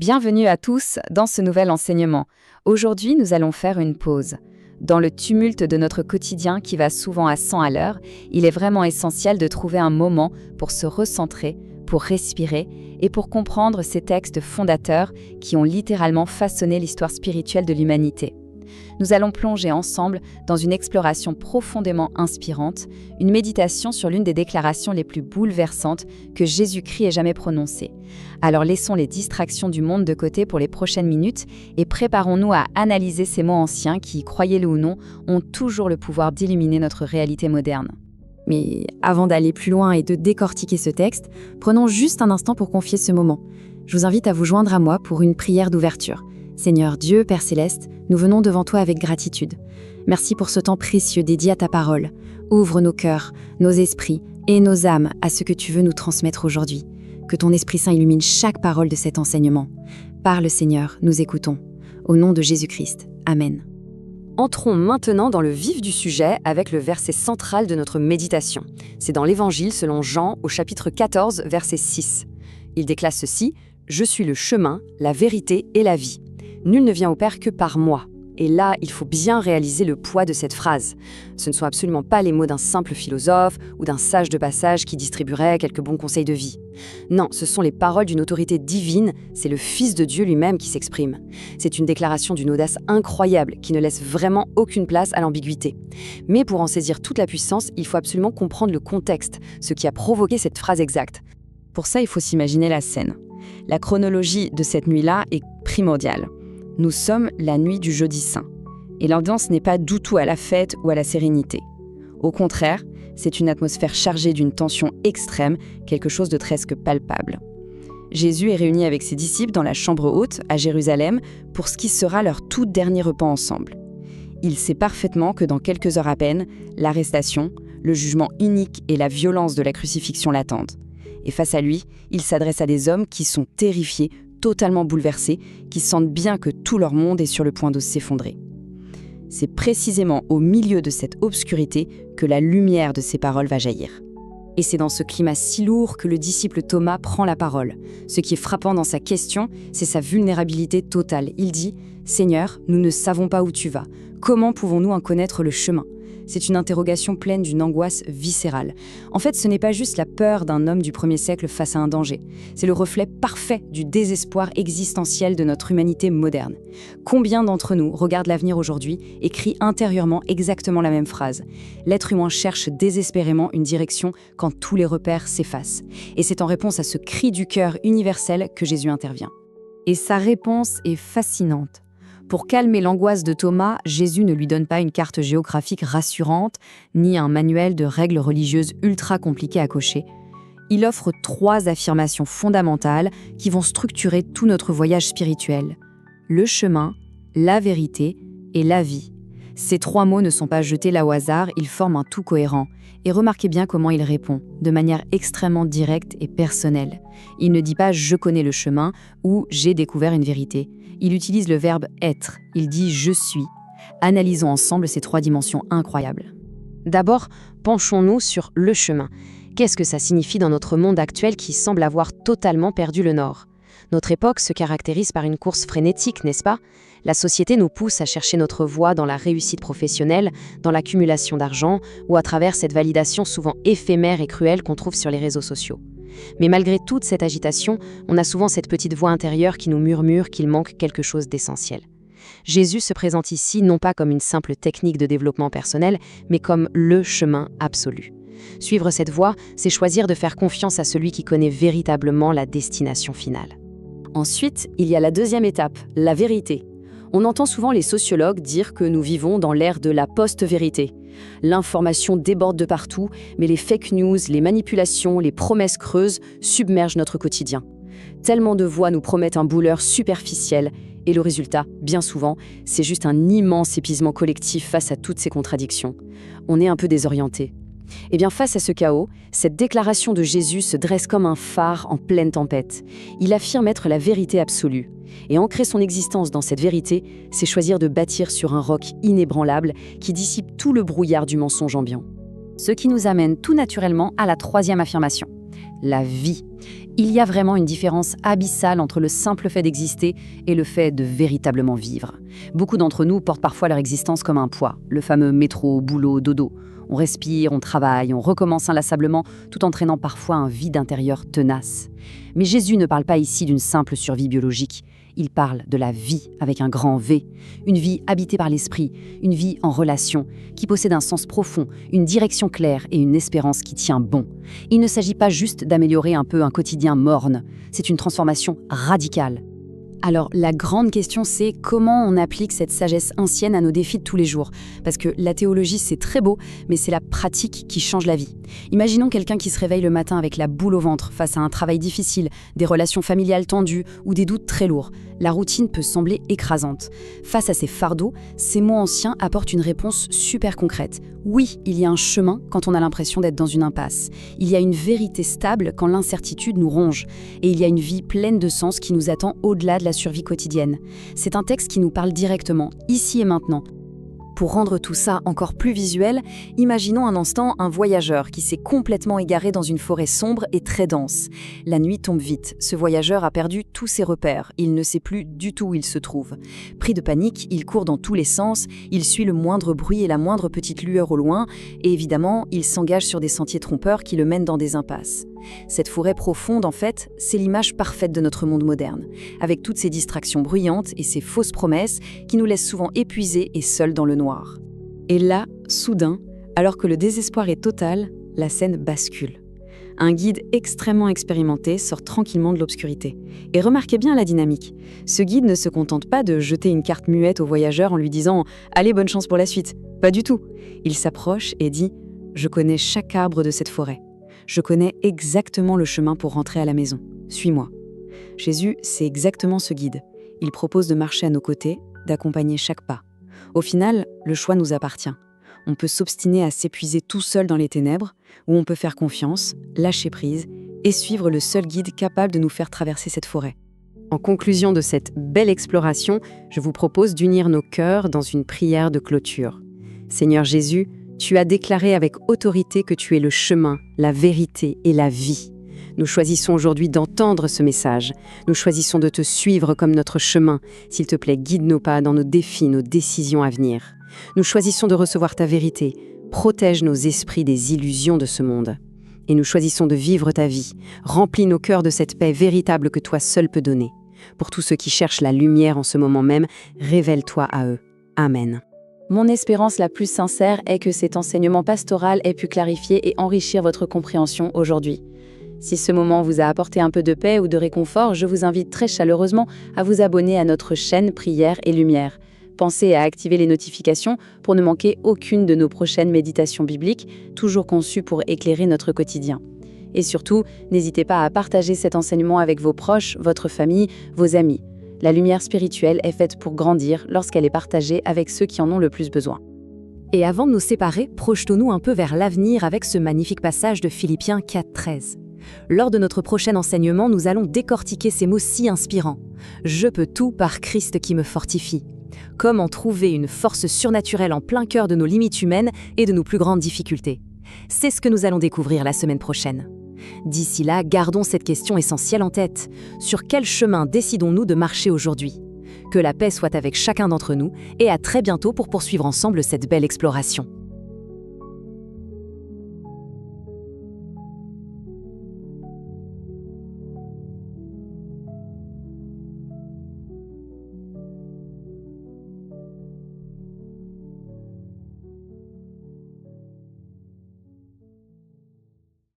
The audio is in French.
Bienvenue à tous dans ce nouvel enseignement. Aujourd'hui, nous allons faire une pause. Dans le tumulte de notre quotidien qui va souvent à 100 à l'heure, il est vraiment essentiel de trouver un moment pour se recentrer, pour respirer et pour comprendre ces textes fondateurs qui ont littéralement façonné l'histoire spirituelle de l'humanité. Nous allons plonger ensemble dans une exploration profondément inspirante, une méditation sur l'une des déclarations les plus bouleversantes que Jésus-Christ ait jamais prononcées. Alors laissons les distractions du monde de côté pour les prochaines minutes et préparons-nous à analyser ces mots anciens qui, croyez-le ou non, ont toujours le pouvoir d'illuminer notre réalité moderne. Mais avant d'aller plus loin et de décortiquer ce texte, prenons juste un instant pour confier ce moment. Je vous invite à vous joindre à moi pour une prière d'ouverture. Seigneur Dieu, Père Céleste, nous venons devant toi avec gratitude. Merci pour ce temps précieux dédié à ta parole. Ouvre nos cœurs, nos esprits et nos âmes à ce que tu veux nous transmettre aujourd'hui. Que ton Esprit Saint illumine chaque parole de cet enseignement. Parle Seigneur, nous écoutons. Au nom de Jésus-Christ. Amen. Entrons maintenant dans le vif du sujet avec le verset central de notre méditation. C'est dans l'Évangile selon Jean au chapitre 14, verset 6. Il déclare ceci : « Je suis le chemin, la vérité et la vie. Nul ne vient au Père que par moi. » Et là, il faut bien réaliser le poids de cette phrase. Ce ne sont absolument pas les mots d'un simple philosophe ou d'un sage de passage qui distribuerait quelques bons conseils de vie. Non, ce sont les paroles d'une autorité divine, c'est le Fils de Dieu lui-même qui s'exprime. C'est une déclaration d'une audace incroyable qui ne laisse vraiment aucune place à l'ambiguïté. Mais pour en saisir toute la puissance, il faut absolument comprendre le contexte, ce qui a provoqué cette phrase exacte. Pour ça, il faut s'imaginer la scène. La chronologie de cette nuit-là est primordiale. Nous sommes la nuit du jeudi saint. Et l'ambiance n'est pas du tout à la fête ou à la sérénité. Au contraire, c'est une atmosphère chargée d'une tension extrême, quelque chose de presque palpable. Jésus est réuni avec ses disciples dans la chambre haute à Jérusalem pour ce qui sera leur tout dernier repas ensemble. Il sait parfaitement que dans quelques heures à peine, l'arrestation, le jugement unique et la violence de la crucifixion l'attendent. Et face à lui, il s'adresse à des hommes qui sont terrifiés, totalement bouleversés, qui sentent bien que tout leur monde est sur le point de s'effondrer. C'est précisément au milieu de cette obscurité que la lumière de ces paroles va jaillir. Et c'est dans ce climat si lourd que le disciple Thomas prend la parole. Ce qui est frappant dans sa question, c'est sa vulnérabilité totale. Il dit « Seigneur, nous ne savons pas où tu vas. Comment pouvons-nous en connaître le chemin ?» C'est une interrogation pleine d'une angoisse viscérale. En fait, ce n'est pas juste la peur d'un homme du 1er siècle face à un danger. C'est le reflet parfait du désespoir existentiel de notre humanité moderne. Combien d'entre nous regardent l'avenir aujourd'hui et crient intérieurement exactement la même phrase ? L'être humain cherche désespérément une direction quand tous les repères s'effacent. Et c'est en réponse à ce cri du cœur universel que Jésus intervient. Et sa réponse est fascinante. Pour calmer l'angoisse de Thomas, Jésus ne lui donne pas une carte géographique rassurante, ni un manuel de règles religieuses ultra compliquées à cocher. Il offre 3 affirmations fondamentales qui vont structurer tout notre voyage spirituel. Le chemin, la vérité et la vie. Ces 3 mots ne sont pas jetés là au hasard, ils forment un tout cohérent. Et remarquez bien comment il répond, de manière extrêmement directe et personnelle. Il ne dit pas « je connais le chemin » ou « j'ai découvert une vérité ». Il utilise le verbe « être », il dit « je suis ». Analysons ensemble ces 3 dimensions incroyables. D'abord, penchons-nous sur le chemin. Qu'est-ce que ça signifie dans notre monde actuel qui semble avoir totalement perdu le nord ? Notre époque se caractérise par une course frénétique, n'est-ce pas ? La société nous pousse à chercher notre voie dans la réussite professionnelle, dans l'accumulation d'argent ou à travers cette validation souvent éphémère et cruelle qu'on trouve sur les réseaux sociaux. Mais malgré toute cette agitation, on a souvent cette petite voix intérieure qui nous murmure qu'il manque quelque chose d'essentiel. Jésus se présente ici non pas comme une simple technique de développement personnel, mais comme le chemin absolu. Suivre cette voie, c'est choisir de faire confiance à celui qui connaît véritablement la destination finale. Ensuite, il y a la deuxième étape, la vérité. On entend souvent les sociologues dire que nous vivons dans l'ère de la post-vérité. L'information déborde de partout, mais les fake news, les manipulations, les promesses creuses submergent notre quotidien. Tellement de voix nous promettent un bonheur superficiel, et le résultat, bien souvent, c'est juste un immense épuisement collectif face à toutes ces contradictions. On est un peu désorienté. Eh bien, face à ce chaos, cette déclaration de Jésus se dresse comme un phare en pleine tempête. Il affirme être la vérité absolue. Et ancrer son existence dans cette vérité, c'est choisir de bâtir sur un roc inébranlable qui dissipe tout le brouillard du mensonge ambiant. Ce qui nous amène tout naturellement à la 3e affirmation. la vie. Il y a vraiment une différence abyssale entre le simple fait d'exister et le fait de véritablement vivre. Beaucoup d'entre nous portent parfois leur existence comme un poids, le fameux métro, boulot, dodo. On respire, on travaille, on recommence inlassablement, tout en traînant parfois un vide intérieur tenace. Mais Jésus ne parle pas ici d'une simple survie biologique. Il parle de la vie avec un grand V, une vie habitée par l'esprit, une vie en relation, qui possède un sens profond, une direction claire et une espérance qui tient bon. Il ne s'agit pas juste d'améliorer un peu un quotidien morne, c'est une transformation radicale. Alors, la grande question, c'est comment on applique cette sagesse ancienne à nos défis de tous les jours. Parce que la théologie, c'est très beau, mais c'est la pratique qui change la vie. Imaginons quelqu'un qui se réveille le matin avec la boule au ventre face à un travail difficile, des relations familiales tendues ou des doutes très lourds. La routine peut sembler écrasante. Face à ces fardeaux, ces mots anciens apportent une réponse super concrète. Oui, il y a un chemin quand on a l'impression d'être dans une impasse. Il y a une vérité stable quand l'incertitude nous ronge. Et il y a une vie pleine de sens qui nous attend au-delà de la survie quotidienne. C'est un texte qui nous parle directement, ici et maintenant. Pour rendre tout ça encore plus visuel, imaginons un instant un voyageur qui s'est complètement égaré dans une forêt sombre et très dense. La nuit tombe vite, ce voyageur a perdu tous ses repères, il ne sait plus du tout où il se trouve. Pris de panique, il court dans tous les sens, il suit le moindre bruit et la moindre petite lueur au loin, et évidemment, il s'engage sur des sentiers trompeurs qui le mènent dans des impasses. Cette forêt profonde, en fait, c'est l'image parfaite de notre monde moderne, avec toutes ces distractions bruyantes et ces fausses promesses qui nous laissent souvent épuisés et seuls dans le noir. Et là, soudain, alors que le désespoir est total, la scène bascule. Un guide extrêmement expérimenté sort tranquillement de l'obscurité. Et remarquez bien la dynamique. Ce guide ne se contente pas de jeter une carte muette au voyageur en lui disant « Allez, bonne chance pour la suite ». Pas du tout. Il s'approche et dit « Je connais chaque arbre de cette forêt. Je connais exactement le chemin pour rentrer à la maison. Suis-moi. » Jésus, c'est exactement ce guide. Il propose de marcher à nos côtés, d'accompagner chaque pas. Au final, le choix nous appartient. On peut s'obstiner à s'épuiser tout seul dans les ténèbres, ou on peut faire confiance, lâcher prise et suivre le seul guide capable de nous faire traverser cette forêt. En conclusion de cette belle exploration, je vous propose d'unir nos cœurs dans une prière de clôture. Seigneur Jésus, tu as déclaré avec autorité que tu es le chemin, la vérité et la vie. Nous choisissons aujourd'hui d'entendre ce message. Nous choisissons de te suivre comme notre chemin. S'il te plaît, guide nos pas dans nos défis, nos décisions à venir. Nous choisissons de recevoir ta vérité. Protège nos esprits des illusions de ce monde. Et nous choisissons de vivre ta vie. Remplis nos cœurs de cette paix véritable que toi seul peux donner. Pour tous ceux qui cherchent la lumière en ce moment même, révèle-toi à eux. Amen. Mon espérance la plus sincère est que cet enseignement pastoral ait pu clarifier et enrichir votre compréhension aujourd'hui. Si ce moment vous a apporté un peu de paix ou de réconfort, je vous invite très chaleureusement à vous abonner à notre chaîne Prière et Lumière. Pensez à activer les notifications pour ne manquer aucune de nos prochaines méditations bibliques, toujours conçues pour éclairer notre quotidien. Et surtout, n'hésitez pas à partager cet enseignement avec vos proches, votre famille, vos amis. La lumière spirituelle est faite pour grandir lorsqu'elle est partagée avec ceux qui en ont le plus besoin. Et avant de nous séparer, projetons-nous un peu vers l'avenir avec ce magnifique passage de Philippiens 4:13. Lors de notre prochain enseignement, nous allons décortiquer ces mots si inspirants. « Je peux tout par Christ qui me fortifie ». Comment trouver une force surnaturelle en plein cœur de nos limites humaines et de nos plus grandes difficultés? C'est ce que nous allons découvrir la semaine prochaine. D'ici là, gardons cette question essentielle en tête. Sur quel chemin décidons-nous de marcher aujourd'hui? Que la paix soit avec chacun d'entre nous et à très bientôt pour poursuivre ensemble cette belle exploration.